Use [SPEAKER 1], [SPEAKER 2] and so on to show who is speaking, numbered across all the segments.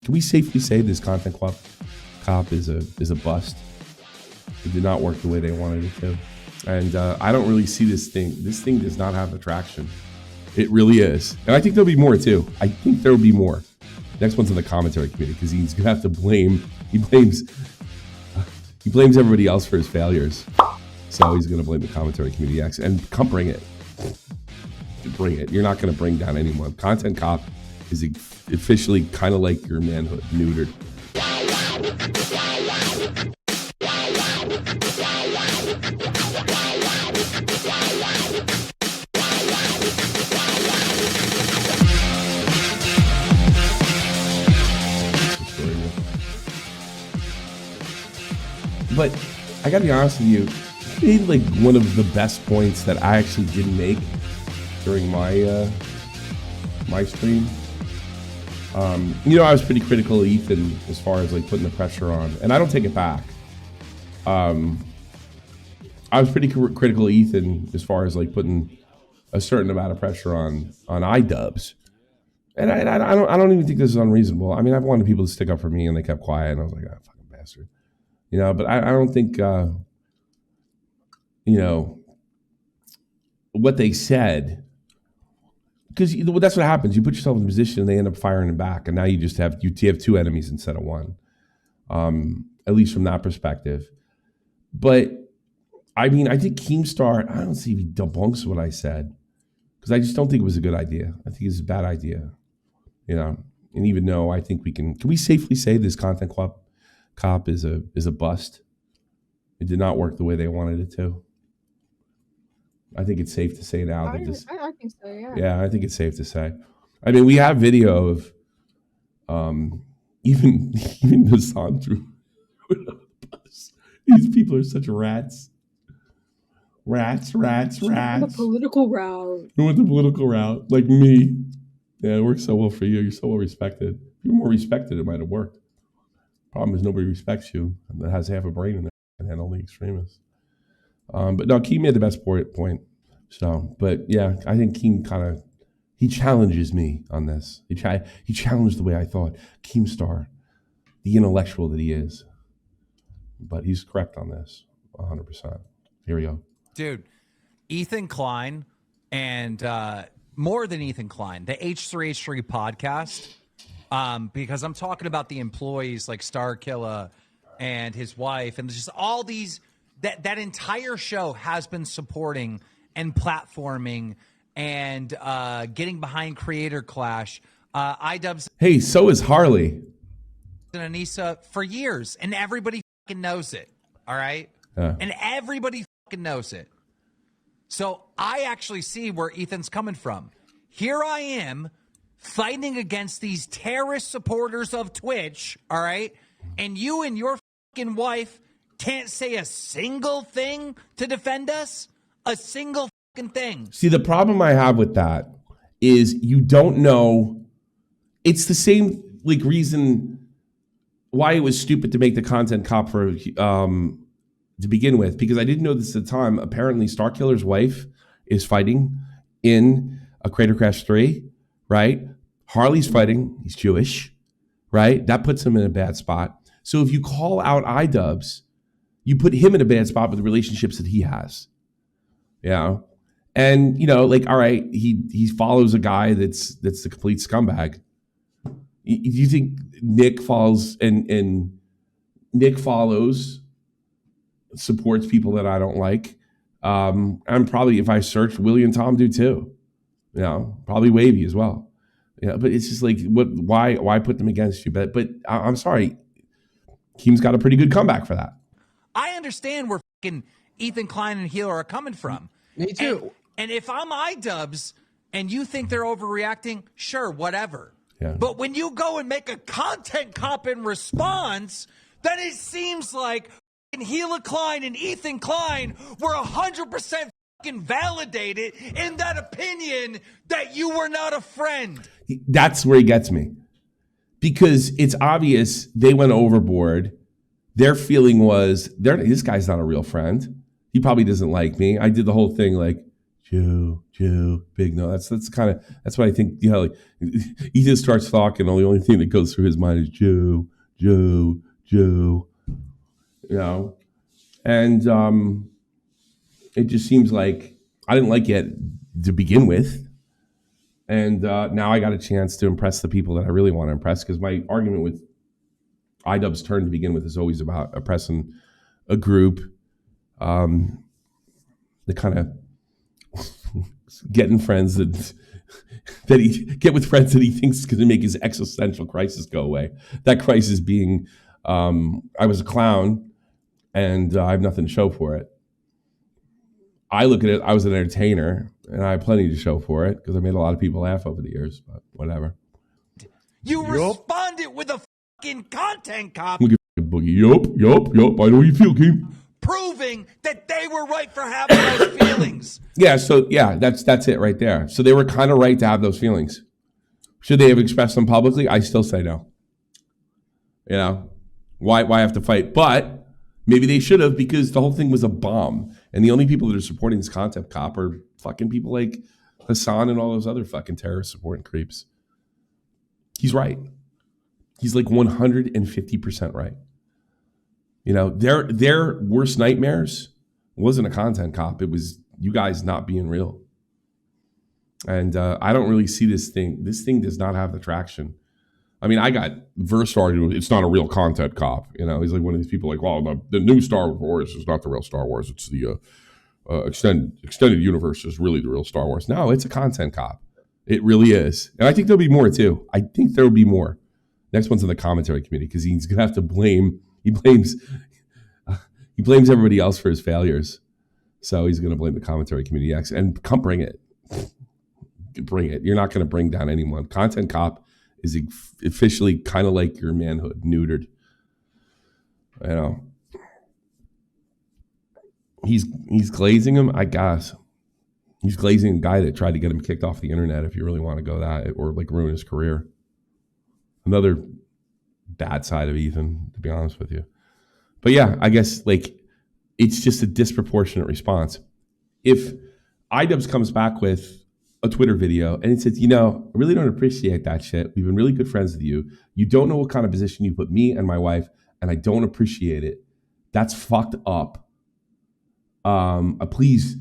[SPEAKER 1] Can we safely say this content cop is a bust? It did not work the way they wanted it to. And I don't really see this thing. This thing does not have attraction. It really is. And I think there'll be more too. I think there'll be more. Next one's in the commentary committee because he's going to have to blame. He blames everybody else for his failures. So he's going to blame the commentary committee next. And come bring it. Bring it. You're not going to bring down anyone. Content cop is officially kind of like your manhood, neutered. But I gotta be honest with you, you made like one of the best points that I actually didn't make during my my stream. I was pretty critical of Ethan as far as like putting the pressure on, and I don't take it back. I was pretty critical of Ethan as far as like putting a certain amount of pressure on iDubbbz, and I don't even think this is unreasonable. I mean, I've wanted people to stick up for me, and they kept quiet, and I was like, oh, fucking bastard. But I don't think, what they said, because that's what happens. You put yourself in a position and they end up firing them back. And now you have two enemies instead of one, at least from that perspective. But I mean, I think Keemstar, I don't see if he debunks what I said, because I just don't think it was a good idea. I think it's a bad idea, and even though I think can we safely say this content cop is a bust? It did not work the way they wanted it to. I think it's safe to say now that this.
[SPEAKER 2] I think so. Yeah.
[SPEAKER 1] Yeah, I think it's safe to say. I mean, we have video of even the song through. These people are such rats. Rats.
[SPEAKER 2] The political route.
[SPEAKER 1] Who went the political route? Like me. Yeah, it works so well for you. You're so well respected. If you're more respected, it might have worked. Problem is nobody respects you that has half a brain in there and handle the extremists. But no, Keem made the best point. So, but yeah, I think Keem he challenges me on this. He challenged the way I thought. Keemstar, the intellectual that he is. But he's correct on this, 100%. Here we go.
[SPEAKER 3] Dude, Ethan Klein and more than Ethan Klein, the H3H3 podcast. Because I'm talking about the employees like Starkilla and his wife, and just all these that entire show has been supporting and platforming and getting behind Creator Clash. iDubbbz.
[SPEAKER 1] Hey, so is Harley
[SPEAKER 3] And Anissa for years, and everybody fucking knows it. All right, and everybody fucking knows it. So I actually see where Ethan's coming from. Here I am, fighting against these terrorist supporters of Twitch, all right? And you and your fucking wife can't say a single thing to defend us? A single fucking thing.
[SPEAKER 1] See, the problem I have with that is you don't know. It's the same like reason why it was stupid to make the content cop for to begin with, because I didn't know this at the time. Apparently, Starkiller's wife is fighting in a Crater Crash 3. Right? Harley's fighting. He's Jewish, right? That puts him in a bad spot. So if you call out iDubbbz, you put him in a bad spot with the relationships that he has. Yeah. And, like, all right, he follows a guy that's the complete scumbag. You think Nick follows and Nick follows, supports people that I don't like. And probably if I search, Willie and Tom do too. Probably Wavy as well. Yeah, but it's just like, why put them against you? But I'm sorry, Keem's got a pretty good comeback for that.
[SPEAKER 3] I understand where fucking Ethan Klein and Healer are coming from.
[SPEAKER 2] Me too.
[SPEAKER 3] And if I'm iDubbbz and you think they're overreacting, sure, whatever.
[SPEAKER 1] Yeah.
[SPEAKER 3] But when you go and make a content cop in response, then it seems like Healer Klein and Ethan Klein were 100% validated in that opinion that you were not a friend.
[SPEAKER 1] That's where he gets me, because it's obvious they went overboard. Their feeling was, this guy's not a real friend. He probably doesn't like me. I did the whole thing like, Jew, big no. That's what I think. Like he just starts talking. The only thing that goes through his mind is Jew. And it just seems like I didn't like it to begin with, and now I got a chance to impress the people that I really want to impress. Because my argument with iDubbbz's turn to begin with is always about oppressing a group, the kind of getting friends that he get with friends that he thinks is going to make his existential crisis go away. That crisis being, I was a clown and I have nothing to show for it. I look at it, I was an entertainer and I have plenty to show for it because I made a lot of people laugh over the years, but whatever.
[SPEAKER 3] You responded with a fucking content cop.
[SPEAKER 1] Look at Boogie. Yup. I know how you feel, Keem.
[SPEAKER 3] Proving that they were right for having those feelings.
[SPEAKER 1] That's it right there. So they were kind of right to have those feelings. Should they have expressed them publicly? I still say no. Why have to fight? But maybe they should have, because the whole thing was a bomb. And the only people that are supporting this content cop are fucking people like Hassan and all those other fucking terrorist supporting creeps. He's right. He's like 150% right. Their worst nightmares wasn't a content cop. It was you guys not being real. And I don't really see this thing. This thing does not have the traction. I mean, I got versed arguing, it's not a real content cop. He's like one of these people like, well, the new Star Wars is not the real Star Wars. It's the extended universe is really the real Star Wars. No, it's a content cop. It really is. And I think there'll be more too. I think there will be more. Next one's in the commentary committee because he's going to have to blame. He blames everybody else for his failures. So he's going to blame the commentary committee. And come bring it. Bring it. You're not going to bring down anyone. Content cop is officially kind of like your manhood, neutered. He's glazing him, I guess. He's glazing a guy that tried to get him kicked off the internet, if you really want to go that, or like ruin his career. Another bad side of Ethan, to be honest with you. But yeah, I guess like it's just a disproportionate response. If iDubbbz comes back with a Twitter video and it says, I really don't appreciate that shit. We've been really good friends with you. You don't know what kind of position you put me and my wife, and I don't appreciate it. That's fucked up. Please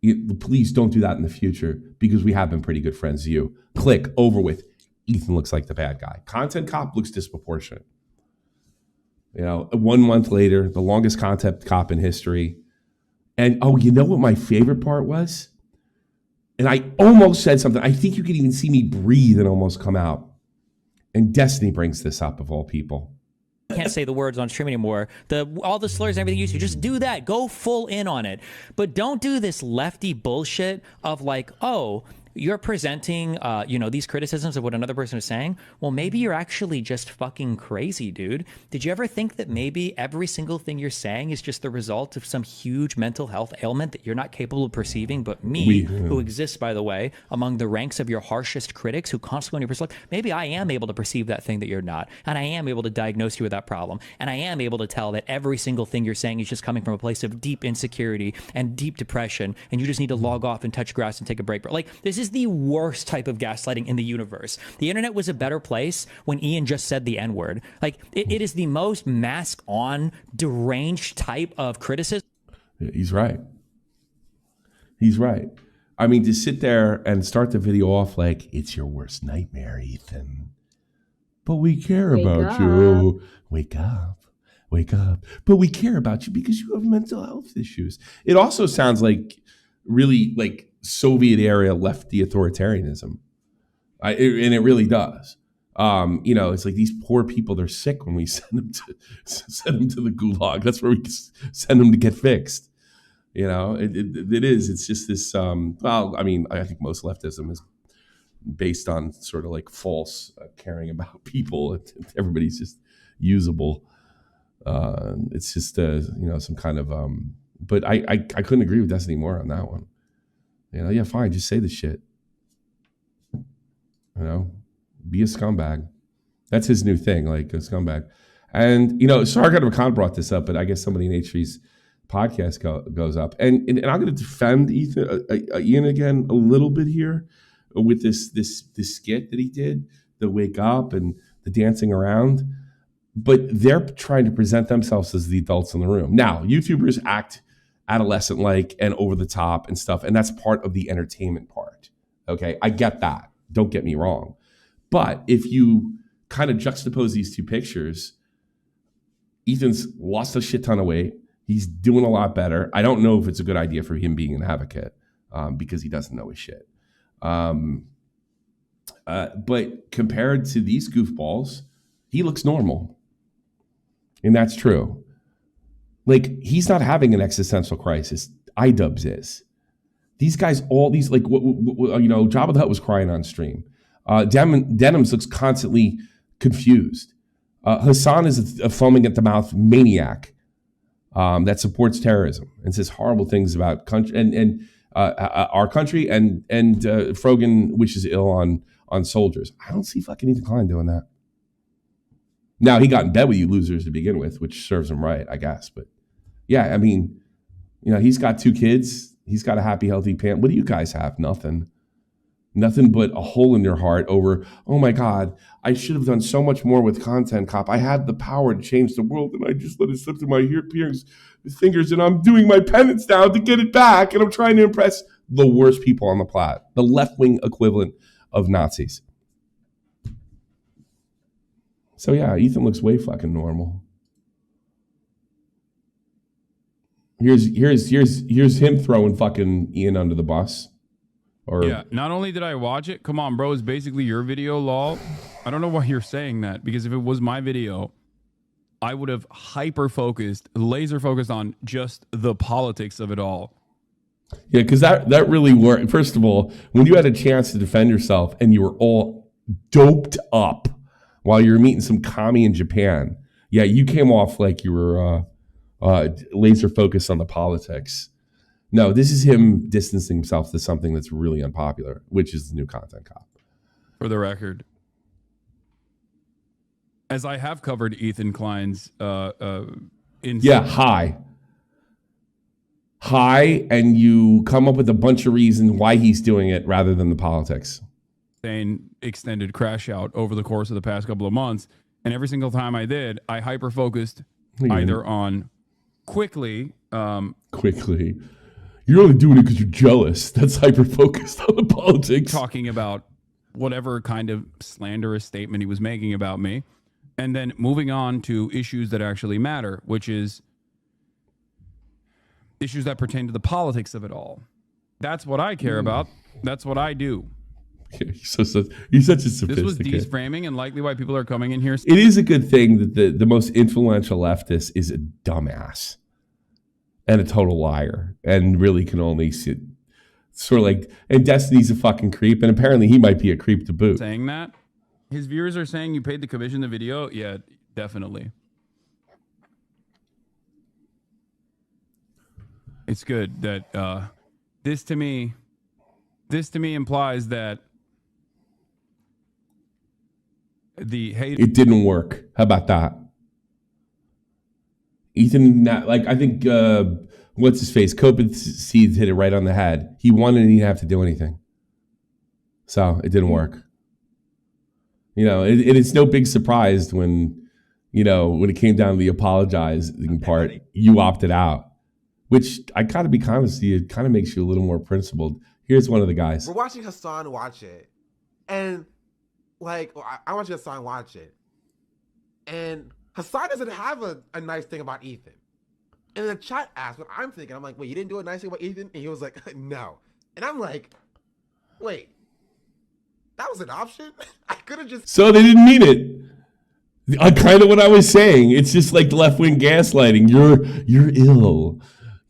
[SPEAKER 1] don't do that in the future because we have been pretty good friends with you. Click, over with. Ethan looks like the bad guy. Content cop looks disproportionate. 1 month later, the longest content cop in history. And you know what my favorite part was? And I almost said something. I think you could even see me breathe and almost come out. And Destiny brings this up, of all people.
[SPEAKER 4] Can't say the words on stream anymore. All the slurs and everything you used to, just do that. Go full in on it. But don't do this lefty bullshit of like, you're presenting, these criticisms of what another person is saying. Well, maybe you're actually just fucking crazy, dude. Did you ever think that maybe every single thing you're saying is just the result of some huge mental health ailment that you're not capable of perceiving? But me, who exists, by the way, among the ranks of your harshest critics who constantly perceive, maybe I am able to perceive that thing that you're not. And I am able to diagnose you with that problem. And I am able to tell that every single thing you're saying is just coming from a place of deep insecurity and deep depression. And you just need to log off and touch grass and take a break. But like, this is the worst type of gaslighting in the universe. The internet was a better place when Ian just said the N-word. Like, it is the most mask-on, deranged type of criticism.
[SPEAKER 1] He's right. I mean, to sit there and start the video off like, it's your worst nightmare, Ethan. But we care about you. Wake up. But we care about you because you have mental health issues. It also sounds like really like Soviet era lefty authoritarianism. And it really does. It's like these poor people, they're sick when we send them to the gulag. That's where we send them to get fixed. It is. It's just this, I think most leftism is based on sort of like false caring about people. Everybody's just usable. It's just, some kind of, but I couldn't agree with Destiny more on that one. Fine, just say the shit. Be a scumbag. That's his new thing, like a scumbag. And, Sargon of Khan brought this up, but I guess somebody in H3's podcast goes up. And I'm going to defend Ian again a little bit here with this skit that he did, the wake up and the dancing around. But they're trying to present themselves as the adults in the room. Now, YouTubers act adolescent-like and over the top and stuff, and that's part of the entertainment part. Okay, I get that. Don't get me wrong. But if you kind of juxtapose these two pictures, Ethan's lost a shit ton of weight. He's doing a lot better. I don't know if it's a good idea for him being an advocate because he doesn't know his shit. But compared to these goofballs, he looks normal. And that's true. Like, he's not having an existential crisis. iDubbbz is. These guys, all these, like, Jabba the Hutt was crying on stream. Denims looks constantly confused. Hassan is a foaming at the mouth maniac that supports terrorism and says horrible things about country and our country. And Frogan wishes ill on soldiers. I don't see fucking Ethan Klein doing that. Now, he got in bed with you losers to begin with, which serves him right, I guess. But yeah, I mean, he's got 2 kids. He's got a happy, healthy parent. What do you guys have? Nothing. Nothing but a hole in your heart over, oh my God, I should have done so much more with Content Cop. I had the power to change the world and I just let it slip through my fingers and I'm doing my penance now to get it back. And I'm trying to impress the worst people on the planet, the left-wing equivalent of Nazis. So yeah, Ethan looks way fucking normal. Here's him throwing fucking Ian under the bus.
[SPEAKER 5] Yeah, not only did I watch it, come on, bro, it's basically your video, lol. I don't know why you're saying that, because if it was my video, I would have laser focused on just the politics of it all.
[SPEAKER 1] Yeah, because that really worked. First of all, when you had a chance to defend yourself and you were all doped up while you were meeting some commie in Japan, yeah, you came off like you were laser focused on the politics. No, this is him distancing himself to something that's really unpopular, which is the new Content Cop.
[SPEAKER 5] For the record, as I have covered Ethan Klein's
[SPEAKER 1] high, and you come up with a bunch of reasons why he's doing it rather than the politics.
[SPEAKER 5] Extended crash out over the course of the past couple of months, and every single time I did, I hyper focused either on quickly.
[SPEAKER 1] You're only doing it because you're jealous. That's hyper focused on the politics.
[SPEAKER 5] Talking about whatever kind of slanderous statement he was making about me, and then moving on to issues that actually matter, which is issues that pertain to the politics of it all. That's what I care about. That's what I do.
[SPEAKER 1] You're such a sophisticated.
[SPEAKER 5] This was Dee's framing, and likely why people are coming in here.
[SPEAKER 1] It is a good thing that the most influential leftist is a dumbass and a total liar and really can only sit sort of like, and Destiny's a fucking creep, and apparently he might be a creep to boot.
[SPEAKER 5] Saying that, his viewers are saying you paid to commission the video. Yeah, definitely. It's good that this to me implies that the hate.
[SPEAKER 1] It didn't work. How about that? Ethan, I think, what's his face? Copen Seeds hit it right on the head. He wanted and he didn't have to do anything. So it didn't work. It's no big surprise when it came down to the apologizing part, you opted out. Which I gotta be honest with you, it kind of makes you a little more principled. Here's one of the guys.
[SPEAKER 6] We're watching Hassan watch it. And I watch Hassan watch it. And Hassan doesn't have a nice thing about Ethan. And the chat asked what I'm thinking. I'm like, wait, you didn't do a nice thing about Ethan? And he was like, no. And I'm like, wait, that was an option? I could have just.
[SPEAKER 1] So they didn't mean it. Kind of what I was saying. It's just like left-wing gaslighting. You're ill.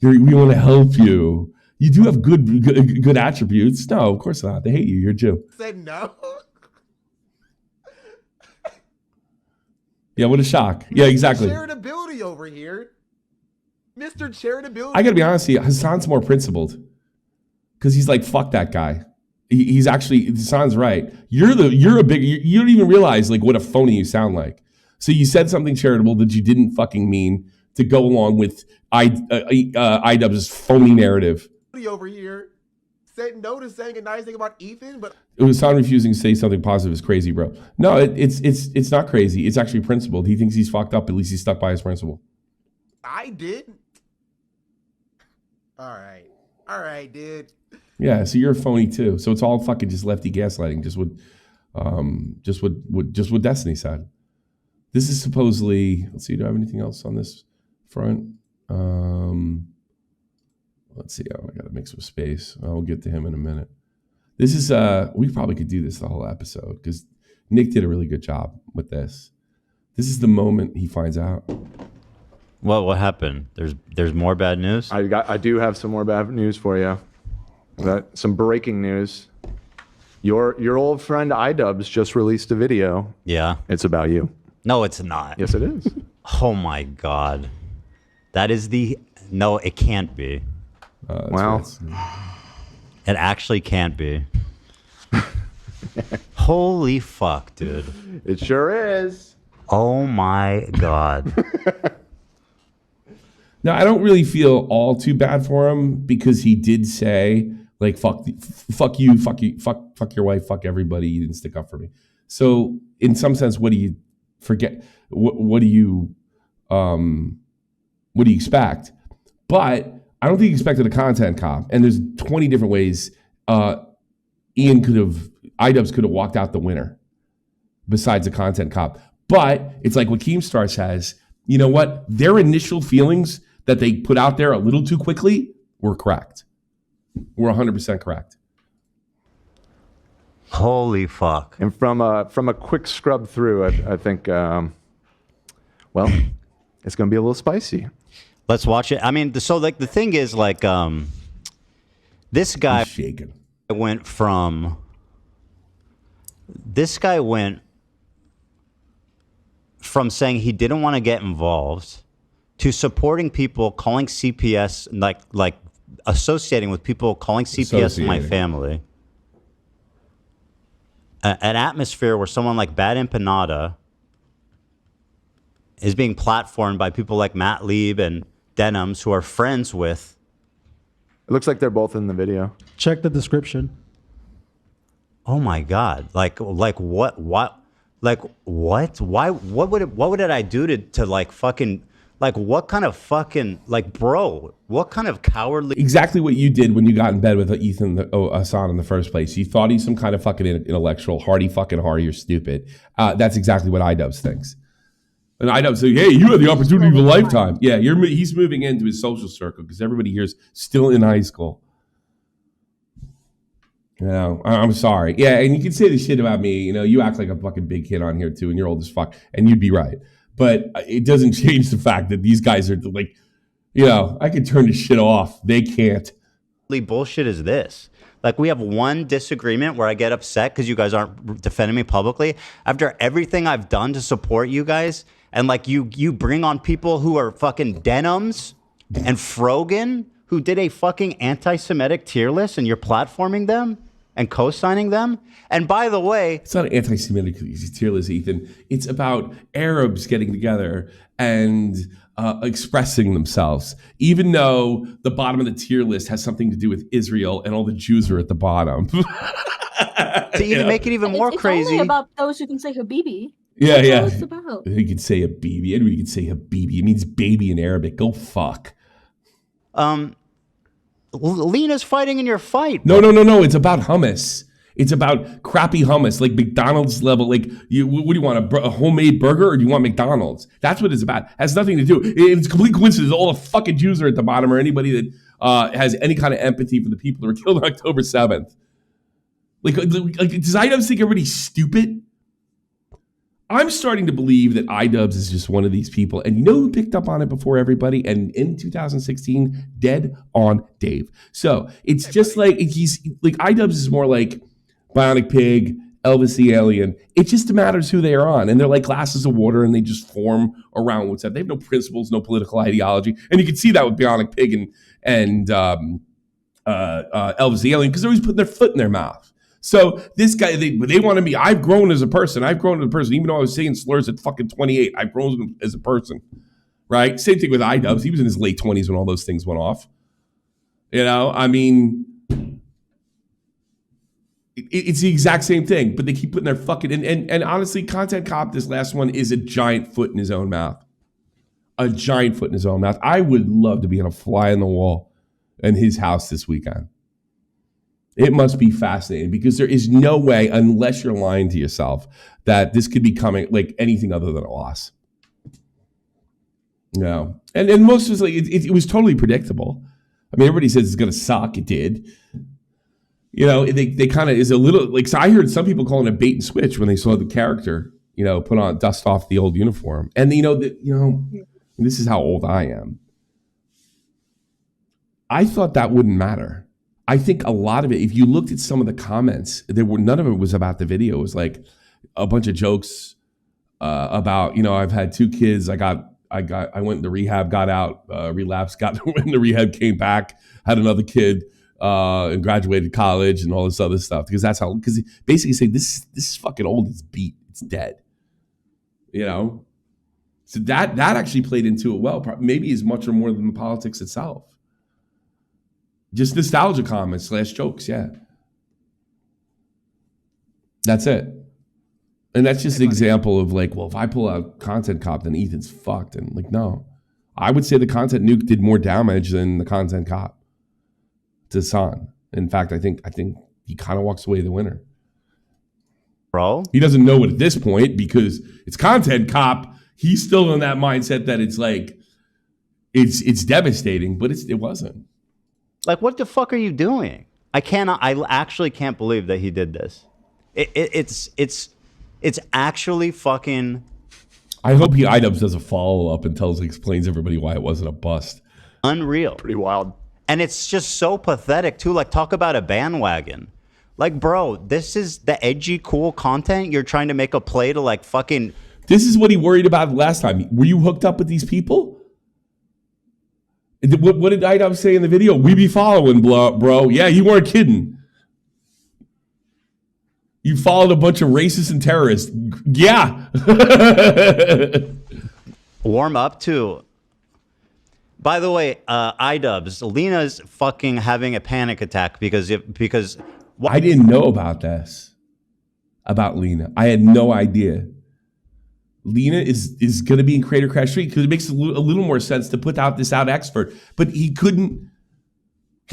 [SPEAKER 1] We want to help you. You do have good attributes. No, of course not. They hate you. You're a Jew.
[SPEAKER 6] Said no.
[SPEAKER 1] Yeah, what a shock. Yeah, exactly.
[SPEAKER 6] Charitability over here. Mr. Charitability.
[SPEAKER 1] I got to be honest with you, Hassan's more principled. Because he's like, fuck that guy. He's actually, Hassan's right. You don't even realize like what a phony you sound like. So you said something charitable that you didn't fucking mean. to go along with IDubbbz's phony narrative.
[SPEAKER 6] Over here said no to saying a nice thing about Ethan, but
[SPEAKER 1] It was sound refusing to say something positive is crazy, bro. No, it's not crazy. It's actually principled. He thinks he's fucked up. At least he's stuck by his principle.
[SPEAKER 6] I did. All right, dude.
[SPEAKER 1] Yeah, so you're a phony too. So it's all fucking just lefty gaslighting. Just what Destiny said. This is supposedly. Let's see. Do I have anything else on this front? Let's see. Oh, I gotta make some space. I'll get to him in a minute. This is. We probably could do this the whole episode because Nick did a really good job with this. This is the moment he finds out.
[SPEAKER 7] Well, what happened? There's more bad news?
[SPEAKER 8] I do have some more bad news for you. Some breaking news. Your old friend iDubbbz just released a video.
[SPEAKER 7] Yeah.
[SPEAKER 8] It's about you.
[SPEAKER 7] No, it's not.
[SPEAKER 8] Yes, it is.
[SPEAKER 7] Oh my God. That is no, it can't be.
[SPEAKER 8] Well,
[SPEAKER 7] it actually can't be. Holy fuck, dude.
[SPEAKER 8] It sure is.
[SPEAKER 7] Oh my God.
[SPEAKER 1] Now, I don't really feel all too bad for him because he did say, like, fuck you, fuck your wife, fuck everybody. You didn't stick up for me. So, in some sense, what do you forget? What do you expect? But I don't think he expected a content cop. And there's 20 different ways iDubbbz could have walked out the winner besides a content cop. But it's like what Keemstar says, you know what? Their initial feelings that they put out there a little too quickly were correct. We're 100% correct.
[SPEAKER 7] Holy fuck.
[SPEAKER 8] And from a quick scrub through, I think, well, it's going to be a little spicy.
[SPEAKER 7] Let's watch it. I mean, so like the thing is like, this guy went from saying he didn't want to get involved to supporting people calling CPS, like associating with people calling CPS my family. An atmosphere where someone like Bad Empanada is being platformed by people like Matt Lieb and Denims, who are friends with.
[SPEAKER 8] It looks like they're both in the video.
[SPEAKER 9] Check the description.
[SPEAKER 7] Oh my God! Like what? Like what? Why? What would I do to like fucking? Like what kind of fucking, like, bro, what kind of cowardly...
[SPEAKER 1] Exactly what you did when you got in bed with Ethan Hassan in the first place. You thought he's some kind of fucking intellectual, hardy fucking you're stupid. That's exactly what iDubbbz thinks. And iDubbbz say, hey, you had the opportunity of a lifetime. Yeah, he's moving into his social circle because everybody here is still in high school. You know, I'm sorry. Yeah, and you can say this shit about me. You know, you act like a fucking big kid on here too, and you're old as fuck, and you'd be right. But it doesn't change the fact that these guys are like, you know, I can turn this shit off. They can't.
[SPEAKER 7] Bullshit is this. Like, we have one disagreement where I get upset because you guys aren't defending me publicly. After everything I've done to support you guys, and like you bring on people who are fucking Denims and Frogan, who did a fucking anti-Semitic tier list, and you're platforming them and co-signing them. And by the way,
[SPEAKER 1] it's not an anti-Semitic tier list, Ethan. It's about Arabs getting together and expressing themselves, even though the bottom of the tier list has something to do with Israel and all the Jews are at the bottom.
[SPEAKER 7] To even make it even more crazy.
[SPEAKER 2] It's only about those who can say Habibi.
[SPEAKER 1] Yeah,
[SPEAKER 2] That's
[SPEAKER 1] yeah.
[SPEAKER 2] all it's about.
[SPEAKER 1] You can say Habibi. Anybody can say Habibi. It means baby in Arabic. Go fuck.
[SPEAKER 7] Lena's fighting in your fight.
[SPEAKER 1] No. It's about hummus. It's about crappy hummus, like McDonald's level. Like, what do you want, a homemade burger, or do you want McDonald's? That's what it's about. It has nothing to do. It's a complete coincidence. All the fucking Jews are at the bottom, or anybody that has any kind of empathy for the people that were killed on October 7th. Like does iDubbbz think everybody's stupid? I'm starting to believe that iDubbbz is just one of these people. And you know who picked up on it before everybody? And in 2016, dead on Dave. So it's just like, he's like, iDubbbz is more like Bionic Pig, Elvis the Alien. It just matters who they are on. And they're like glasses of water, and they just form around what's that. They have no principles, no political ideology. And you can see that with Bionic Pig and Elvis the Alien, because they're always putting their foot in their mouth. So this guy, they want to be, I've grown as a person. Even though I was saying slurs at fucking 28, I've grown as a person. right? Same thing with iDubbbz. He was in his late 20s when all those things went off. You know, I mean, it's the exact same thing, but they keep putting their fucking and honestly, Content Cop, this last one is a giant foot in his own mouth. A giant foot in his own mouth. I would love to be on a fly on the wall in his house this weekend. It must be fascinating because there is no way, unless you're lying to yourself, that this could be coming like anything other than a loss. No. And most of us, like, it was totally predictable. I mean, everybody says it's going to suck. It did. You know, they kind of is a little like, so I heard some people calling it bait and switch when they saw the character, you know, put on, dust off the old uniform. And, this is how old I am. I thought that wouldn't matter. I think a lot of it, if you looked at some of the comments, none of it was about the video. It was like a bunch of jokes about, I've had 2 kids. I went into rehab, got out, relapsed, went into rehab, came back, had another kid, and graduated college and all this other stuff. Because basically say this is fucking old. It's beat. It's dead. So that actually played into it well. Maybe as much or more than the politics itself. Just nostalgia comments / jokes, yeah. That's it. And that's just an example of like, well, if I pull out Content Cop, then Ethan's fucked. And like, no. I would say the Content Nuke did more damage than the Content Cop to San. In fact, I think he kind of walks away the winner.
[SPEAKER 7] Bro?
[SPEAKER 1] He doesn't know it at this point because it's Content Cop. He's still in that mindset that it's like, it's devastating, but it wasn't.
[SPEAKER 7] Like, what the fuck are you doing? I actually can't believe that he did this. It's actually fucking.
[SPEAKER 1] I hope iDubbbz does a follow up and explains everybody why it wasn't a bust.
[SPEAKER 7] Unreal.
[SPEAKER 8] Pretty wild.
[SPEAKER 7] And it's just so pathetic too. Like, talk about a bandwagon. Like, bro, this is the edgy, cool content. You're trying to make a play to like fucking.
[SPEAKER 1] This is what he worried about last time. Were you hooked up with these people? What did iDubbbz say in the video? We be following, bro. Yeah, you weren't kidding. You followed a bunch of racists and terrorists. Yeah.
[SPEAKER 7] Warm up to. By the way, iDubbbz, Lena's fucking having a panic attack because.
[SPEAKER 1] I didn't know about this. About Lena. I had no idea. Lena is going to be in Crater Crash 3 because it makes a little more sense to put out this expert. But he couldn't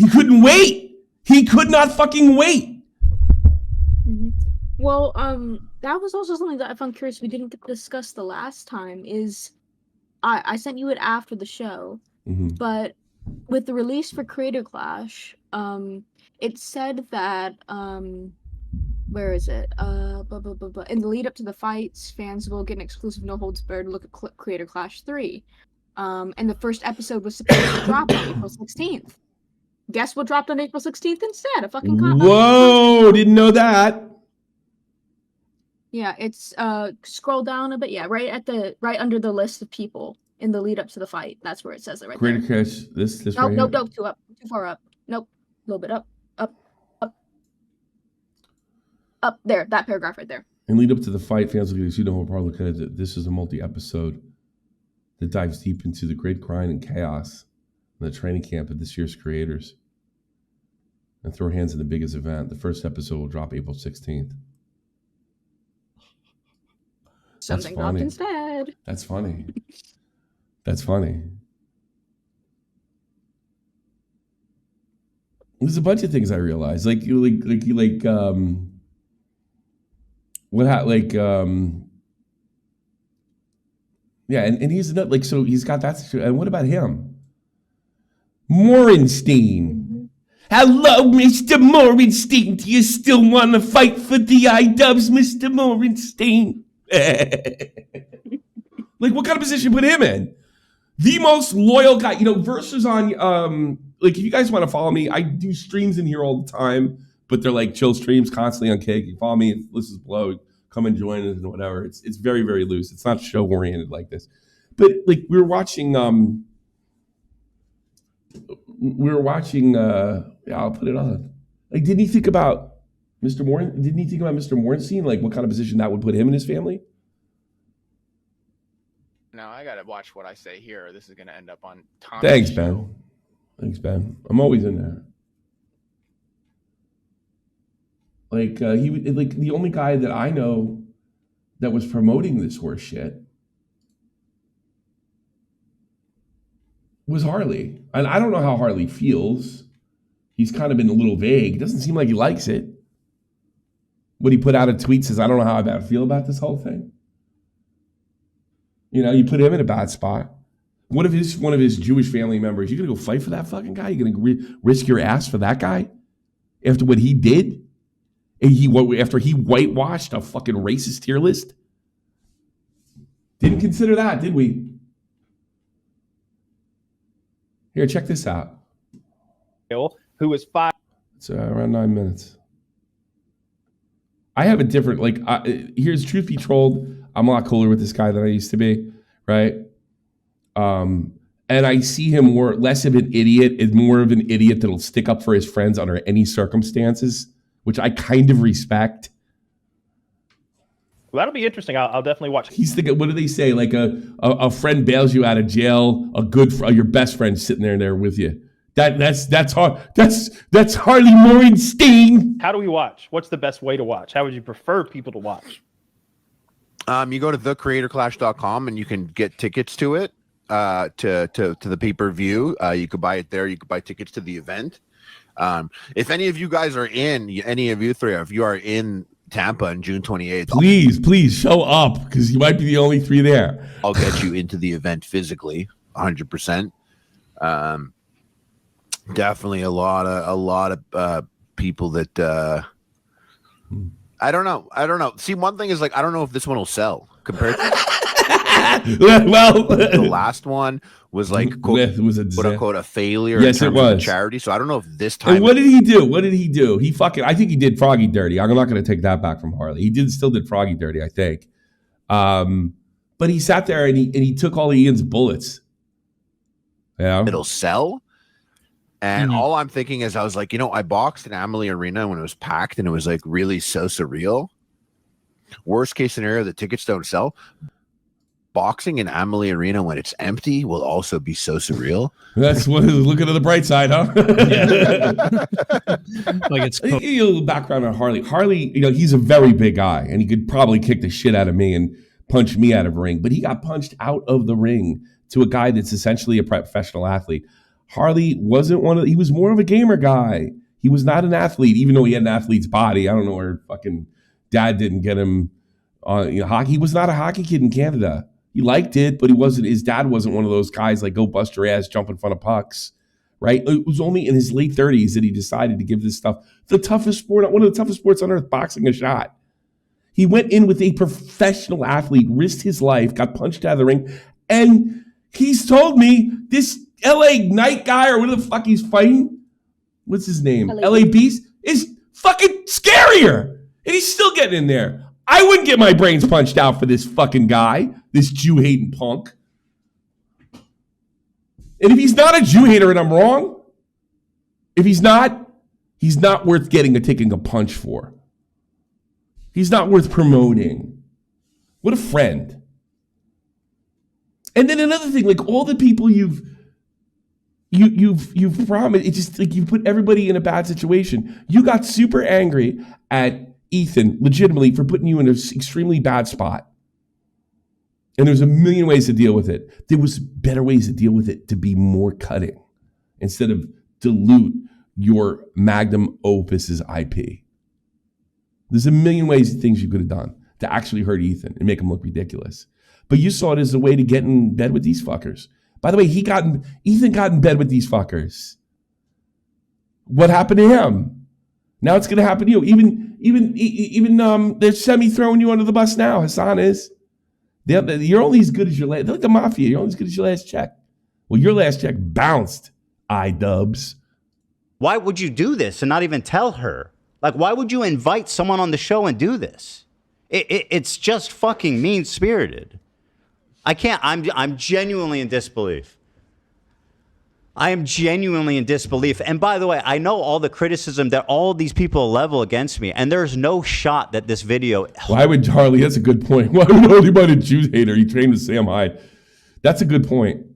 [SPEAKER 1] wait. He could not fucking wait.
[SPEAKER 2] Mm-hmm. Well, that was also something that I found curious we didn't discuss the last time is I sent you it after the show, but with the release for Crater Clash, it said that where is it? In the lead up to the fights, fans will get an exclusive no holds barred look at Crater Clash 3. And the first episode was supposed to drop on April 16th. Guess what dropped on April 16th instead? A fucking
[SPEAKER 1] Whoa, didn't know that.
[SPEAKER 2] Yeah, it's scroll down a bit. Yeah, right under the list of people in the lead up to the fight. That's where it says it right there.
[SPEAKER 1] Crater Crash, this
[SPEAKER 2] Nope,
[SPEAKER 1] right
[SPEAKER 2] nope,
[SPEAKER 1] here?
[SPEAKER 2] nope, too far up. Nope, a little bit up. Up there, that paragraph right there.
[SPEAKER 1] And lead up to the fight, fans will get a no problem because this is a multi-episode that dives deep into the great grind and chaos in the training camp of this year's creators. And throw hands in the biggest event. The first episode will drop April 16th.
[SPEAKER 2] Something dropped instead.
[SPEAKER 1] That's funny. That's funny. There's a bunch of things I realized. Yeah, and he's another, like, so he's got that. And what about him? Morenstein. Hello, Mr. Morenstein. Do you still want to fight for the iDubbbz, Mr. Morenstein? Like, what kind of position put him in? The most loyal guy. Versus on, like, if you guys want to follow me, I do streams in here all the time, but they're like chill streams constantly on Cake. You follow me, this is below. Come and join us and whatever. It's very, very loose. It's not show oriented like this. But like we were watching I'll put it on. Like, didn't he think about Mr. Morenstein? Like, what kind of position that would put him and his family?
[SPEAKER 9] Now I gotta watch what I say here. Or this is gonna end up on Tom's
[SPEAKER 1] Thanks,
[SPEAKER 9] show.
[SPEAKER 1] Ben. Thanks, Ben. I'm always in there. Like he like the only guy that I know that was promoting this horse shit was Harley. And I don't know how Harley feels. He's kind of been a little vague. Doesn't seem like he likes it. What he put out a tweet says, I don't know how I feel about this whole thing. You know, you put him in a bad spot. What if one of his Jewish family members, you gonna go fight for that fucking guy? You gonna risk your ass for that guy? After what he did? And after he whitewashed a fucking racist tier list? Didn't consider that, did we? Here, check this out.
[SPEAKER 10] Who was 5.
[SPEAKER 1] It's around 9 minutes. I have a different, here's truth be told, I'm a lot cooler with this guy than I used to be, right? And I see him less of an idiot and more of an idiot that'll stick up for his friends under any circumstances, which I kind of respect.
[SPEAKER 10] Well, that'll be interesting. I'll definitely watch.
[SPEAKER 1] He's the, what do they say? Like a friend bails you out of jail, your best friend sitting there with you. That's Harley Morenstein.
[SPEAKER 10] How do we watch? What's the best way to watch? How would you prefer people to watch?
[SPEAKER 11] You go to thecreatorclash.com and you can get tickets to it, to the pay-per-view. You could buy it there. You could buy tickets to the event. If any of you guys are any of you three, if you are in Tampa on June 28th,
[SPEAKER 1] please show up because you might be the only 3 there.
[SPEAKER 11] I'll get you into the event physically, 100%. Definitely a lot of people that I don't know. See, one thing is like I don't know if this one will sell compared to
[SPEAKER 1] well,
[SPEAKER 11] the last one was like quote unquote a failure.
[SPEAKER 1] Yes,
[SPEAKER 11] in
[SPEAKER 1] it
[SPEAKER 11] terms of
[SPEAKER 1] was
[SPEAKER 11] charity. So I don't know if this time.
[SPEAKER 1] And what did he do? I think he did Froggy dirty. I'm not going to take that back from Harley. He still did Froggy dirty, I think. But he sat there and he took all of Ian's bullets. Yeah,
[SPEAKER 11] it'll sell. And all I'm thinking is, I was like, I boxed in Amalie Arena when it was packed and it was like really so surreal. Worst case scenario, the tickets don't sell. Boxing in Amalie Arena when it's empty will also be so surreal.
[SPEAKER 1] That's what looking at the bright side, huh?
[SPEAKER 12] Like it's
[SPEAKER 1] a little background on Harley. Harley, he's a very big guy and he could probably kick the shit out of me and punch me out of a ring, but he got punched out of the ring to a guy that's essentially a professional athlete. Harley he was more of a gamer guy. He was not an athlete, even though he had an athlete's body. I don't know where fucking dad didn't get him on hockey. He was not a hockey kid in Canada. He liked it, but his dad wasn't one of those guys like go bust your ass, jump in front of pucks, right? It was only in his late 30s that he decided to give this stuff, one of the toughest sports on earth, boxing, a shot. He went in with a professional athlete, risked his life, got punched out of the ring, and he's told me this LA Knight guy or whatever the fuck he's fighting, what's his name? LA Beast is fucking scarier. And he's still getting in there. I wouldn't get my brains punched out for this fucking guy, this Jew-hating punk. And if he's not a Jew-hater and I'm wrong, if he's not worth taking a punch for. He's not worth promoting. What a friend. And then another thing, like all the people you've promised, it's just like you put everybody in a bad situation. You got super angry at Ethan legitimately for putting you in an extremely bad spot. And there's a million ways to deal with it. There was better ways to deal with it, to be more cutting instead of dilute your magnum opus's IP. There's a million things you could have done to actually hurt Ethan and make him look ridiculous. But you saw it as a way to get in bed with these fuckers. By the way, Ethan got in bed with these fuckers. What happened to him? Now it's going to happen to you. Even they're semi-throwing you under the bus now. Hassan is. You're only as good as your last. They're like the mafia. You're only as good as your last check. Well, your last check bounced, iDubbbz.
[SPEAKER 7] Why would you do this and not even tell her? Like, why would you invite someone on the show and do this? It's just fucking mean-spirited. I can't. I'm genuinely in disbelief. I am genuinely in disbelief. And by the way, I know all the criticism that all these people level against me, and there's no shot that this video.
[SPEAKER 1] Why would Harley? That's a good point. Why would Harley buy a Jew hater? He trained with Sam Hyde. That's a good point.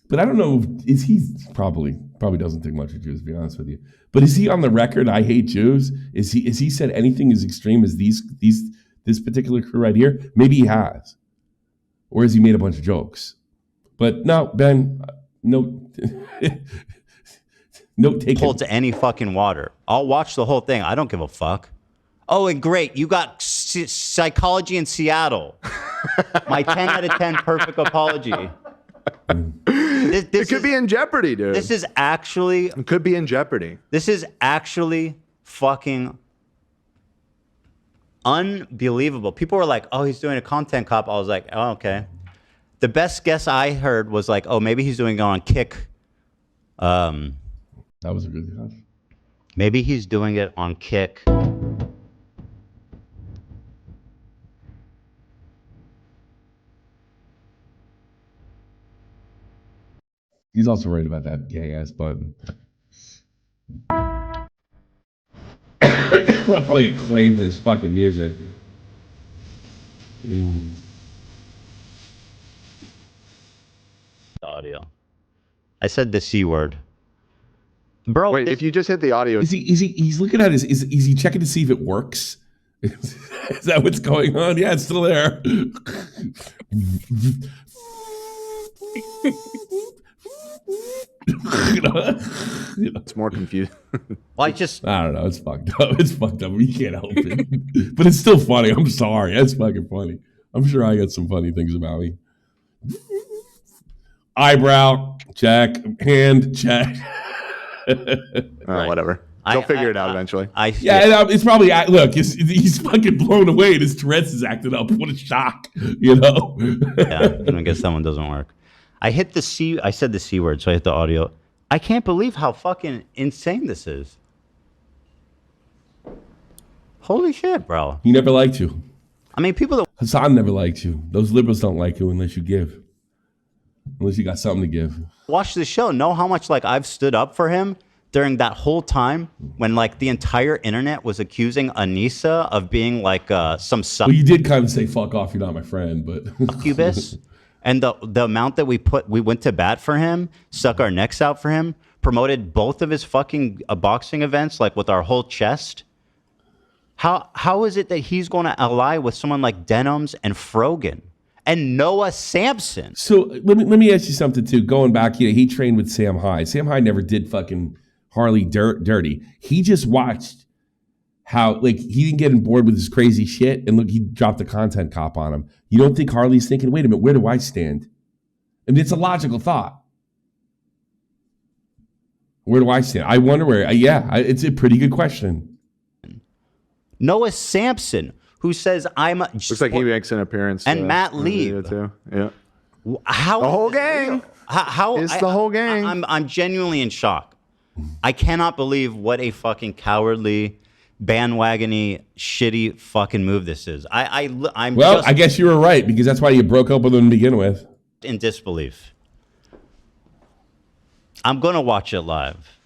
[SPEAKER 1] But I don't know. Is he probably doesn't think much of Jews? To be honest with you, but is he on the record? I hate Jews. Is he said anything as extreme as this particular crew right here? Maybe he has, or has he made a bunch of jokes? But no, Ben, no, no taking.
[SPEAKER 7] Holds any fucking water. I'll watch the whole thing. I don't give a fuck. Oh, and great, you got psychology in Seattle. My 10 out of 10 perfect apology.
[SPEAKER 8] It could be in jeopardy, dude.
[SPEAKER 7] This is actually...
[SPEAKER 8] It could be in jeopardy.
[SPEAKER 7] This is actually fucking unbelievable. People were like, oh, he's doing a content cop. I was like, oh, okay. The best guess I heard was like, oh, maybe he's doing it on Kick.
[SPEAKER 1] That was a good guess.
[SPEAKER 7] Maybe he's doing it on Kick.
[SPEAKER 1] He's also right about that gay ass button. I'll probably claim his fucking music.
[SPEAKER 7] Audio. I said the C word. Bro,
[SPEAKER 8] wait, if you just hit the audio.
[SPEAKER 1] He's looking at his, is he checking to see if it works? Is that what's going on? Yeah, it's still there.
[SPEAKER 8] It's more confusing.
[SPEAKER 7] Well,
[SPEAKER 1] I don't know. It's fucked up. It's fucked up. You can't help it. But it's still funny. I'm sorry. That's fucking funny. I'm sure I got some funny things about me. Eyebrow check. Hand check.
[SPEAKER 8] Whatever. They'll figure it out eventually.
[SPEAKER 1] It's probably look. He's fucking blown away, and his Tourette's is acting up. What a shock, you know.
[SPEAKER 7] Yeah, I guess that one doesn't work. I hit the C. I said the C word, so I hit the audio. I can't believe how fucking insane this is. Holy shit, bro.
[SPEAKER 1] He never liked you.
[SPEAKER 7] I mean, people that
[SPEAKER 1] Hassan never liked you. Those liberals don't like you unless you give. Unless you got something to give.
[SPEAKER 7] watch the show know how much like I've stood up for him during that whole time when like the entire internet was accusing Anissa of being like some
[SPEAKER 1] Well, you did kind of say fuck off, you're not my friend, but
[SPEAKER 7] succubus. And the amount that we went to bat for him, stuck our necks out for him, promoted both of his fucking boxing events like with our whole chest. How is it that he's going to ally with someone like Denims and Frogan and Noah Sampson?
[SPEAKER 1] So let me ask you something too. Going back, he trained with Sam Hyde. Sam Hyde never did fucking Harley dirty. He just watched how like he didn't get on board with his crazy shit, and look, he dropped a content cop on him. You don't think Harley's thinking, wait a minute, where do I stand? I mean, it's a logical thought. Where do I stand? I wonder where. It's a pretty good question.
[SPEAKER 7] Noah Sampson, who says I'm.
[SPEAKER 8] Looks like he makes an appearance.
[SPEAKER 7] And Matt Lee
[SPEAKER 8] too. Yeah.
[SPEAKER 7] How
[SPEAKER 8] the whole gang?
[SPEAKER 7] How
[SPEAKER 8] is the whole gang?
[SPEAKER 7] I'm genuinely in shock. I cannot believe what a fucking cowardly, bandwagony, shitty fucking move this is. I'm
[SPEAKER 1] well, I guess you were right because that's why you broke up with him to begin with.
[SPEAKER 7] In disbelief. I'm gonna watch it live.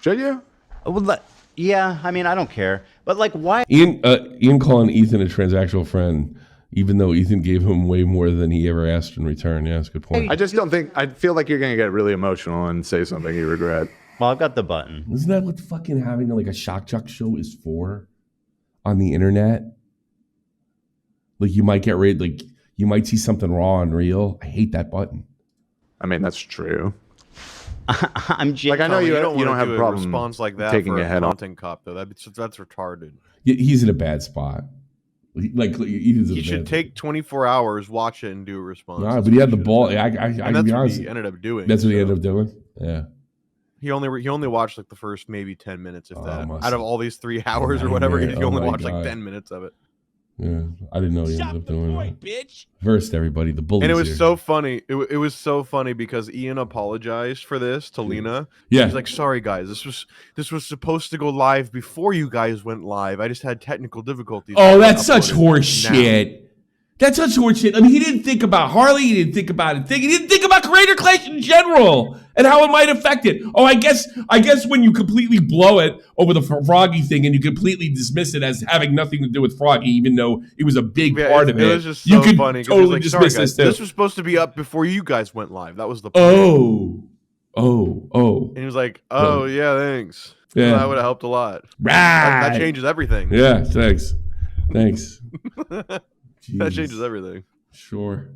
[SPEAKER 8] Should you?
[SPEAKER 7] Well, yeah. I mean, I don't care. But like, why?
[SPEAKER 1] Ian calling Ethan a transactional friend, even though Ethan gave him way more than he ever asked in return. Yeah, that's a good point.
[SPEAKER 8] I just don't think. I feel like you're gonna get really emotional and say something you regret.
[SPEAKER 7] Well, I've got the button.
[SPEAKER 1] Isn't that what fucking having like a shock jock show is for? On the internet, like you might get like you might see something raw and real. I hate that button.
[SPEAKER 8] I mean, that's true.
[SPEAKER 7] I'm
[SPEAKER 8] like I know you don't have a problem
[SPEAKER 12] response like that
[SPEAKER 8] taking
[SPEAKER 12] for
[SPEAKER 8] a head on.
[SPEAKER 12] content cop though. That's retarded.
[SPEAKER 1] He's in a bad spot. Like
[SPEAKER 12] he should take 24 hours, watch it, and do a response.
[SPEAKER 1] No, but he had the ball. I
[SPEAKER 12] and
[SPEAKER 1] be
[SPEAKER 12] that's
[SPEAKER 1] honest.
[SPEAKER 12] what he ended up doing.
[SPEAKER 1] That's what he ended up doing. Yeah.
[SPEAKER 12] He only watched like the first maybe 10 minutes, if that. Out of all these 3 hours or whatever, he only watched like 10 minutes of it.
[SPEAKER 1] Yeah, I didn't know he ended up doing that. Bitch. Versed everybody, the bullies.
[SPEAKER 12] And it was
[SPEAKER 1] here.
[SPEAKER 12] so funny. It was so funny because Ian apologized for this to Lena.
[SPEAKER 1] Yeah,
[SPEAKER 12] he's like, "Sorry guys, this was supposed to go live before you guys went live. I just had technical difficulties."
[SPEAKER 1] Oh, that's such horse shit. That's such horseshit. I mean, he didn't think about Harley. He didn't think about it. He didn't think about Creator Clash in general and how it might affect it. Oh, I guess when you completely blow it over the Froggy thing and you completely dismiss it as having nothing to do with Froggy, even though it was a big part of it,
[SPEAKER 12] was just so
[SPEAKER 1] you could
[SPEAKER 12] funny,
[SPEAKER 1] totally
[SPEAKER 12] like,
[SPEAKER 1] dismiss
[SPEAKER 12] guys,
[SPEAKER 1] this.
[SPEAKER 12] This was supposed to be up before you guys went live. That was the
[SPEAKER 1] point. Oh.
[SPEAKER 12] And he was like, "Oh yeah, thanks.
[SPEAKER 1] Yeah,
[SPEAKER 12] that would have helped a lot.
[SPEAKER 1] Right.
[SPEAKER 12] That changes everything.
[SPEAKER 1] Yeah, thanks.
[SPEAKER 12] That changes everything.
[SPEAKER 1] Sure.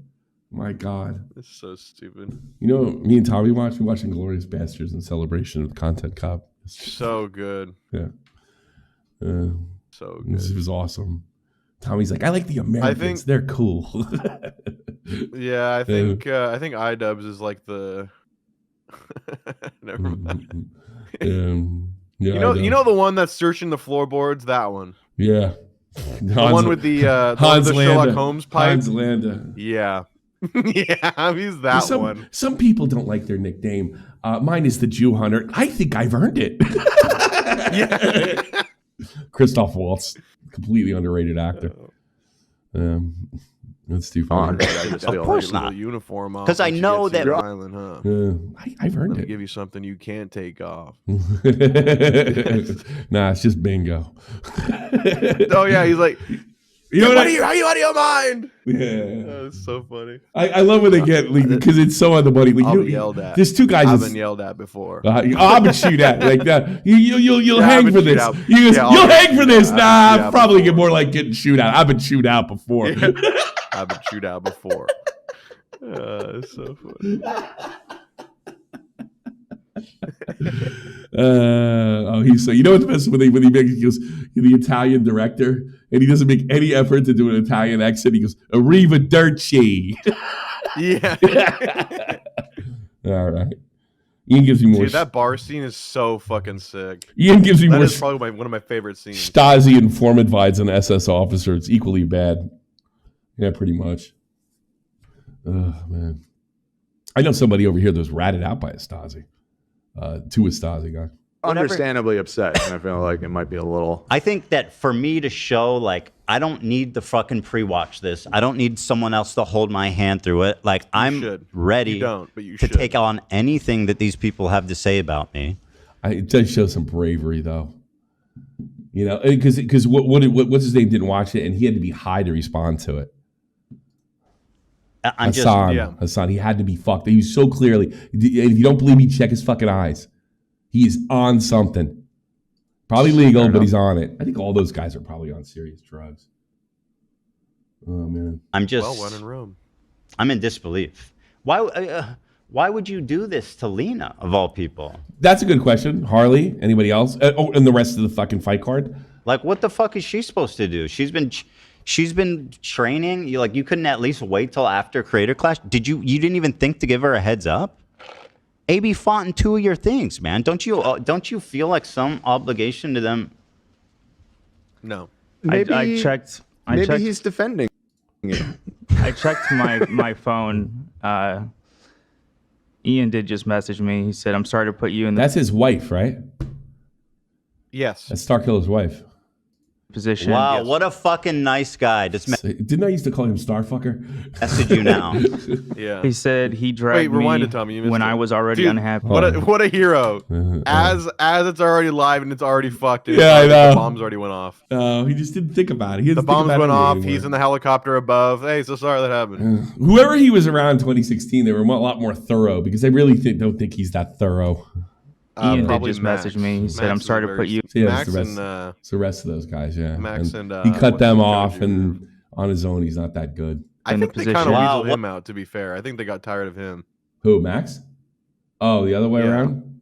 [SPEAKER 1] My God.
[SPEAKER 12] It's so stupid.
[SPEAKER 1] You know, me and Tommy watched Inglourious Bastards in celebration of Content Cop.
[SPEAKER 12] So good.
[SPEAKER 1] Yeah.
[SPEAKER 12] So good.
[SPEAKER 1] This was awesome. Tommy's like, I like the Americans. They're cool.
[SPEAKER 12] Yeah, I think iDubbbz is like the. Never mind.
[SPEAKER 1] Yeah,
[SPEAKER 12] you know the one that's searching the floorboards. That one.
[SPEAKER 1] Yeah.
[SPEAKER 12] The one with the Sherlock Holmes pipe.
[SPEAKER 1] Hans Landa.
[SPEAKER 12] Yeah. Yeah, he's that one.
[SPEAKER 1] Some people don't like their nickname. Mine is the Jew Hunter. I think I've earned it.
[SPEAKER 12] Yeah.
[SPEAKER 1] Christoph Waltz, completely underrated actor. That's too funny.
[SPEAKER 7] Of course not.
[SPEAKER 12] Uniform,
[SPEAKER 7] because I know that.
[SPEAKER 12] Island, huh?
[SPEAKER 1] I've earned it.
[SPEAKER 12] Give you something you can't take off.
[SPEAKER 1] Nah, it's just bingo.
[SPEAKER 12] Oh yeah, he's like,
[SPEAKER 1] you know
[SPEAKER 12] what? Are you out of your mind?
[SPEAKER 1] Yeah,
[SPEAKER 12] that's so funny.
[SPEAKER 1] I love when they get because it's so on the money. Like,
[SPEAKER 12] I've been yelled at.
[SPEAKER 1] There's two guys.
[SPEAKER 12] I've been yelled at before.
[SPEAKER 1] I've been shoot at like that. You'll hang for this. You'll hang for this. Nah, probably get more like getting shoot out. I've been shoot out before.
[SPEAKER 12] Yeah. I've been shoot out before. It's so funny.
[SPEAKER 1] He's so, you know what the best when he goes the Italian director and he doesn't make any effort to do an Italian accent. He goes Arrivederci.
[SPEAKER 12] Yeah.
[SPEAKER 1] All right. Ian gives me more.
[SPEAKER 12] Dude, that bar scene is so fucking sick.
[SPEAKER 1] Ian gives me more.
[SPEAKER 12] That is probably one of my favorite scenes.
[SPEAKER 1] Stasi informant vibes on SS officer. It's equally bad. Yeah, pretty much. Oh man, I know somebody over here that was ratted out by a Stasi. To a Stasi guy.
[SPEAKER 8] Understandably upset, and I feel like it might be a little.
[SPEAKER 7] I think that for me to show, like, I don't need to fucking pre-watch this. I don't need someone else to hold my hand through it. Like, I'm ready to take on anything that these people have to say about me.
[SPEAKER 1] It does show some bravery, though. You know, because what's his name didn't watch it, and he had to be high to respond to it. Hassan, he had to be fucked. He was so clearly. If you don't believe me, check his fucking eyes. He is on something. Probably legal, but he's on it. I think all those guys are probably on serious drugs. Oh man,
[SPEAKER 7] I'm just.
[SPEAKER 12] Well, one in Rome.
[SPEAKER 7] I'm in disbelief. Why would you do this to Lena of all people?
[SPEAKER 1] That's a good question. Harley, anybody else? And the rest of the fucking fight card.
[SPEAKER 7] Like, what the fuck is she supposed to do? She's been training. You couldn't at least wait till after Creator Clash? You didn't even think to give her a heads up? AB fought in 2 of your things, man. Don't you feel like some obligation to them?
[SPEAKER 12] No.
[SPEAKER 8] Maybe
[SPEAKER 13] I checked.
[SPEAKER 8] He's defending you.
[SPEAKER 13] I checked my phone. Ian did just message me. He said, "I'm sorry to put you in."
[SPEAKER 1] That's his wife, right?
[SPEAKER 12] Yes.
[SPEAKER 1] That's Starkiller's wife.
[SPEAKER 13] Position.
[SPEAKER 7] Wow, what a fucking nice guy.
[SPEAKER 1] Didn't I used to call him Starfucker?
[SPEAKER 7] Message you now.
[SPEAKER 13] Yeah. He said he dragged me
[SPEAKER 12] Tommy,
[SPEAKER 13] when I was already unhappy.
[SPEAKER 12] What a hero. As it's already live and it's already fucked.
[SPEAKER 1] Yeah, I know.
[SPEAKER 12] The bombs already went off.
[SPEAKER 1] He just didn't think about it.
[SPEAKER 12] The bombs went off. He's in the helicopter above. Hey, so sorry that happened.
[SPEAKER 1] Whoever he was around 2016, they were a lot more thorough because I really don't think he's that thorough.
[SPEAKER 13] Ian did just message me. He said, "I'm sorry to put you."
[SPEAKER 1] Yeah,
[SPEAKER 12] Max
[SPEAKER 1] it's the rest of those guys. Yeah,
[SPEAKER 12] Max
[SPEAKER 1] and
[SPEAKER 12] and
[SPEAKER 1] he cut them off, and on his own, he's not that good.
[SPEAKER 12] I think they kind of weaseled him out. To be fair, I think they got tired of him.
[SPEAKER 1] Who, Max? Oh, the other way around.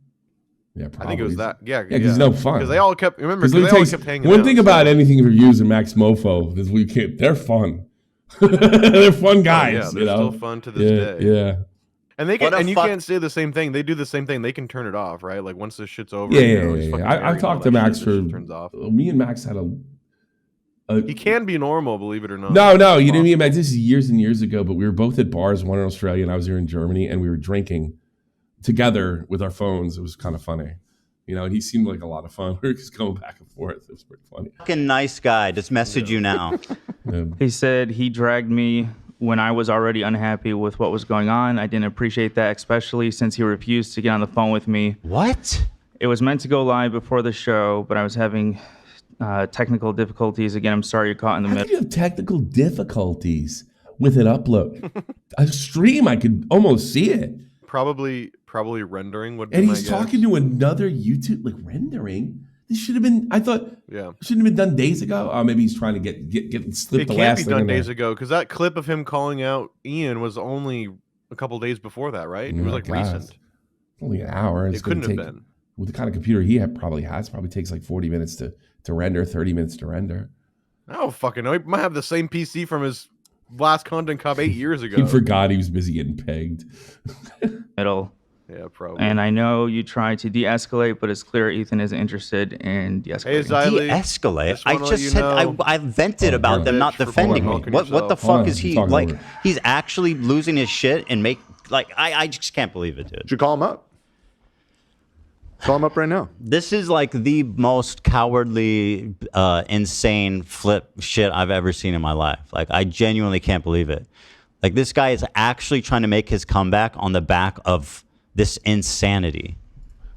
[SPEAKER 1] Yeah, probably.
[SPEAKER 12] I think it was that. Yeah,
[SPEAKER 1] because he's no fun.
[SPEAKER 12] Because they all kept hanging.
[SPEAKER 1] One thing about anything reviews and Max Mofo is they're fun. They're fun guys.
[SPEAKER 12] Yeah, they're still fun to this day.
[SPEAKER 1] Yeah.
[SPEAKER 12] And you can't say the same thing. They do the same thing. They can turn it off, right? Like once this shit's over.
[SPEAKER 1] Yeah. I've talked to Max for. Me and Max had
[SPEAKER 12] he can be normal, believe it or not.
[SPEAKER 1] No. You didn't mean Max. This is years and years ago, but we were both at bars, one in Australia, and I was here in Germany, and we were drinking together with our phones. It was kind of funny. You know, and he seemed like a lot of fun. We were just going back and forth. It was pretty funny.
[SPEAKER 7] Fucking nice guy. Just message you now.
[SPEAKER 13] He said he dragged me when I was already unhappy with what was going on. I didn't appreciate that, especially since he refused to get on the phone with me.
[SPEAKER 7] What?
[SPEAKER 13] It was meant to go live before the show, but I was having technical difficulties. Again, I'm sorry you're caught in the middle.
[SPEAKER 1] How could you have technical difficulties with an upload? A stream, I could almost see it.
[SPEAKER 12] Probably rendering would be
[SPEAKER 1] And
[SPEAKER 12] my
[SPEAKER 1] he's
[SPEAKER 12] guess.
[SPEAKER 1] talking to another YouTube, like rendering. This should have been, I thought, shouldn't have been done days ago. Oh, maybe he's trying to get slip
[SPEAKER 12] It
[SPEAKER 1] the
[SPEAKER 12] can't
[SPEAKER 1] last
[SPEAKER 12] be
[SPEAKER 1] thing
[SPEAKER 12] done
[SPEAKER 1] in there.
[SPEAKER 12] days ago because that clip of him calling out Ian was only a couple days before that, right? It was like recent.
[SPEAKER 1] Only an hour.
[SPEAKER 12] It couldn't have been.
[SPEAKER 1] With the kind of computer he probably takes like 40 minutes to render, 30 minutes to render.
[SPEAKER 12] I don't fucking know. He might have the same PC from his last Content Cop 8 years ago.
[SPEAKER 1] He forgot he was busy getting pegged.
[SPEAKER 13] Middle.
[SPEAKER 12] Yeah, probably.
[SPEAKER 13] And I know you tried to de-escalate, but it's clear Ethan isn't interested in de-escalating.
[SPEAKER 7] De-escalate? I just said I vented about them not defending me. What the fuck is he like? He's actually losing his shit and I just can't believe it, dude.
[SPEAKER 8] Should call him up. Call him up right now.
[SPEAKER 7] This is like the most cowardly, insane flip shit I've ever seen in my life. Like, I genuinely can't believe it. Like, this guy is actually trying to make his comeback on the back of this insanity.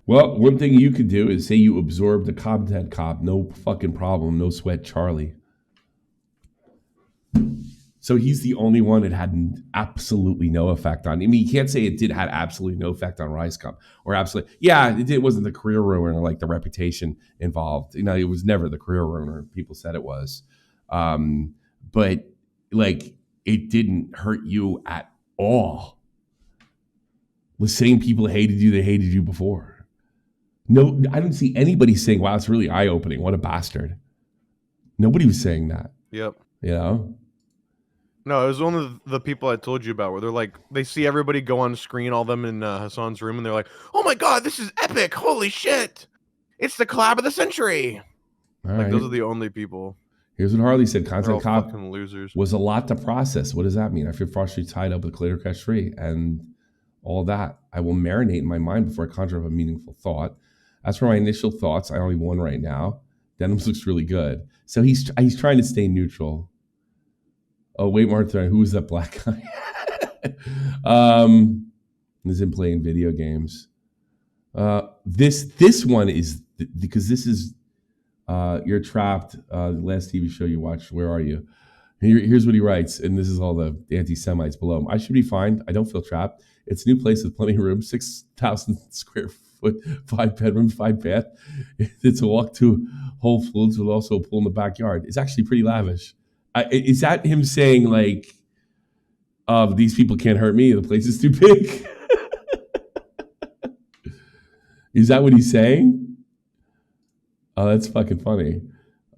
[SPEAKER 1] Well, one thing you could do is say you absorb the Content Cop, no fucking problem, no sweat, Charlie. So he's the only one that had absolutely no effect on. I mean, you can't say it had absolutely no effect on RiseCon or absolutely. Yeah, it wasn't the career ruiner, like the reputation involved. You know, it was never the career ruiner. People said it was, but like it didn't hurt you at all. The same people hated you, they hated you before. No, I didn't see anybody saying, "Wow, it's really eye-opening. What a bastard." Nobody was saying that.
[SPEAKER 12] Yep.
[SPEAKER 1] You know.
[SPEAKER 12] No, it was one of the people I told you about where they're like, they see everybody go on screen, all them in Hassan's room, and they're like, "Oh my god, this is epic! Holy shit! It's the collab of the century!" Those are the only people.
[SPEAKER 1] Here's what Harley said: Content Cop
[SPEAKER 12] losers.
[SPEAKER 1] Was a lot to process. What does that mean? I feel frustrated, tied up with Claytor Cash 3 and all that. I will marinate in my mind before I conjure up a meaningful thought. As for my initial thoughts, I only have one right now. Denims looks really good. So he's trying to stay neutral. Oh, wait, Martha, who is that black guy? He's in playing video games. This one is, because this is, You're Trapped, the last TV show you watched. Where are you? Here's what he writes, and this is all the anti-Semites below him. I should be fine. I don't feel trapped. It's a new place with plenty of room, 6,000 square foot, 5 bedrooms, 5 bath. It's a walk to Whole Foods with also a pool in the backyard. It's actually pretty lavish. Is that him saying like, these people can't hurt me, the place is too big? Is that what he's saying? Oh, that's fucking funny.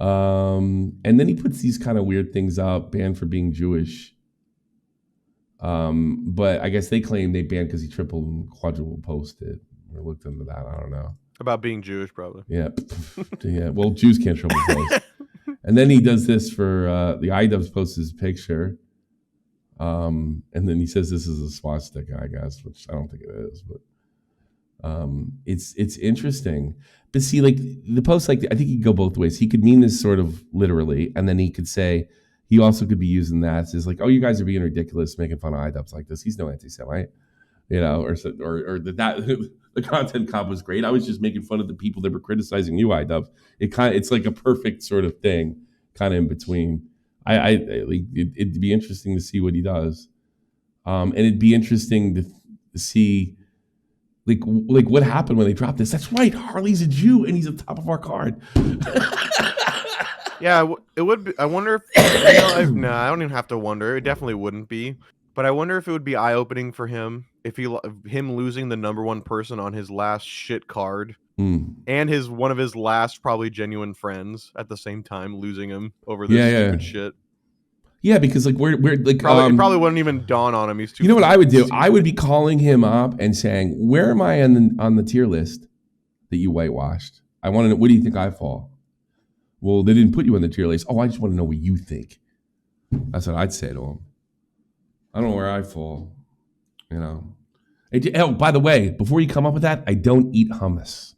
[SPEAKER 1] And then he puts these kind of weird things up, banned for being Jewish. But I guess they claim they banned because he triple and quadruple posted. I looked into that. I don't know.
[SPEAKER 12] About being Jewish, probably.
[SPEAKER 1] Yeah. Yeah. Well, Jews can't triple post. And then he does this for the iDubbbz posts his picture. And then he says this is a swastika, I guess, which I don't think it is, but it's interesting. But see, like the post, like I think he could go both ways. He could mean this sort of literally, and then he could say he also could be using that as like, oh, you guys are being ridiculous, making fun of iDubbbz like this. He's no anti-Semite, you know, or that the Content Cop was great. I was just making fun of the people that were criticizing you, iDubbbz. It's like a perfect sort of thing, kind of in between. It'd be interesting to see what he does, and it'd be interesting to see. Like what happened when they dropped this? That's right. Harley's a Jew and he's at the top of our card.
[SPEAKER 12] Yeah, it would be. I wonder if I don't even have to wonder. It definitely wouldn't be. But I wonder if it would be eye-opening for him if him losing the #1 person on his last shit card and one of his last probably genuine friends at the same time, losing him over this stupid shit.
[SPEAKER 1] Yeah, because like we're like
[SPEAKER 12] it probably wouldn't even dawn on him. He's too.
[SPEAKER 1] You know what I would do? I would be calling him up and saying, "Where am I on the tier list that you whitewashed? I want to know. What do you think I fall? Well, they didn't put you on the tier list. Oh, I just want to know what you think." That's what I'd say to him. I don't know where I fall. You know. Oh, by the way, before you come up with that, I don't eat hummus.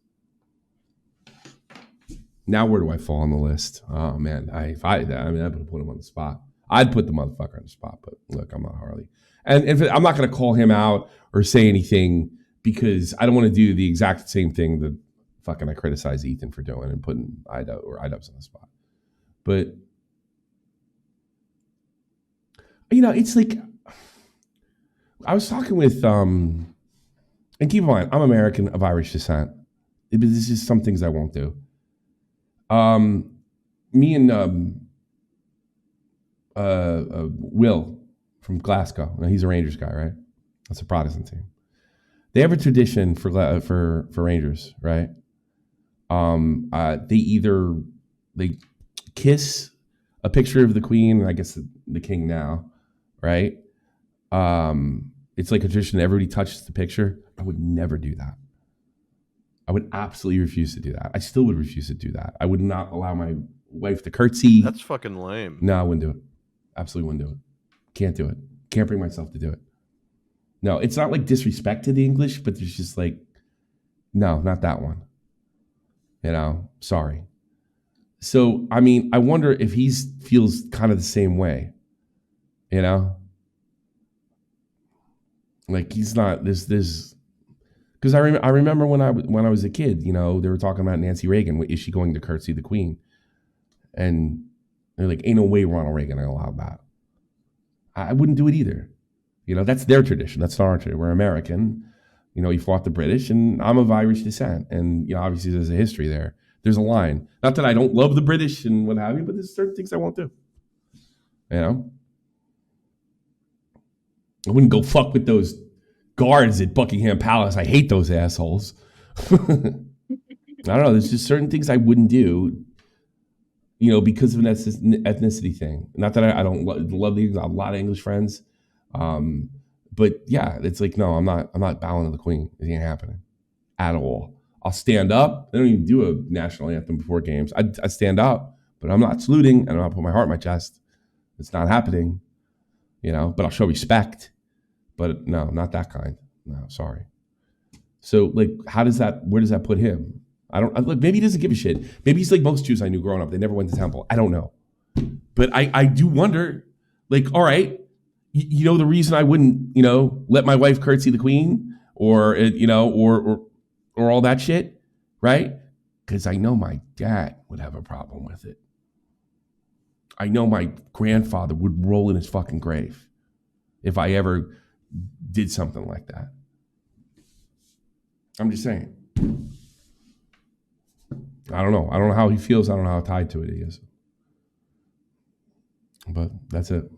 [SPEAKER 1] Now where do I fall on the list? Oh man, I'd put him on the spot. I'd put the motherfucker on the spot, but look, I'm not Harley. And I'm not going to call him out or say anything because I don't want to do the exact same thing that fucking I criticize Ethan for doing and putting iDubbbz on the spot. But, you know, it's like, I was talking with, and keep in mind, I'm American of Irish descent. This is some things I won't do. Me and Will from Glasgow. Now, he's a Rangers guy, right? That's a Protestant team. They have a tradition for Rangers, right? They kiss a picture of the Queen and I guess the King now, right? It's like a tradition. Everybody touches the picture. I would never do that. I would absolutely refuse to do that. I still would refuse to do that. I would not allow my wife to curtsy.
[SPEAKER 12] That's fucking lame.
[SPEAKER 1] No, I wouldn't do it. Absolutely wouldn't do it. Can't do it. Can't bring myself to do it. No, it's not like disrespect to the English, but there's just like, no, not that one. You know, sorry. So, I mean, I wonder if he feels kind of the same way, you know? Like he's not, there's because I remember when I was a kid, you know, they were talking about Nancy Reagan. Is she going to curtsy the Queen? And they're like, ain't no way Ronald Reagan allowed that. I wouldn't do it either. You know, that's their tradition. That's not our tradition. We're American. You know, he fought the British, and I'm of Irish descent. And, you know, obviously there's a history there. There's a line. Not that I don't love the British and what have you, but there's certain things I won't do. You know? I wouldn't go fuck with those guards at Buckingham Palace. I hate those assholes. I don't know. There's just certain things I wouldn't do, you know, because of an ethnicity thing. Not that I don't love the a lot of English friends. But yeah, it's like, no, I'm not bowing to the Queen. It ain't happening at all. I'll stand up. I don't even do a national anthem before games. I stand up, but I'm not saluting and I'm not putting my heart in my chest. It's not happening, you know, but I'll show respect. But no, not that kind. No, sorry. So like, where does that put him? Maybe he doesn't give a shit. Maybe he's like most Jews I knew growing up. They never went to temple. I don't know. But I do wonder, like, all right, you know, the reason I wouldn't, you know, let my wife curtsy the Queen or, you know, or all that shit, right? Because I know my dad would have a problem with it. I know my grandfather would roll in his fucking grave if I ever did something like that. I'm just saying. I don't know. I don't know how he feels. I don't know how tied to it he is. But that's it.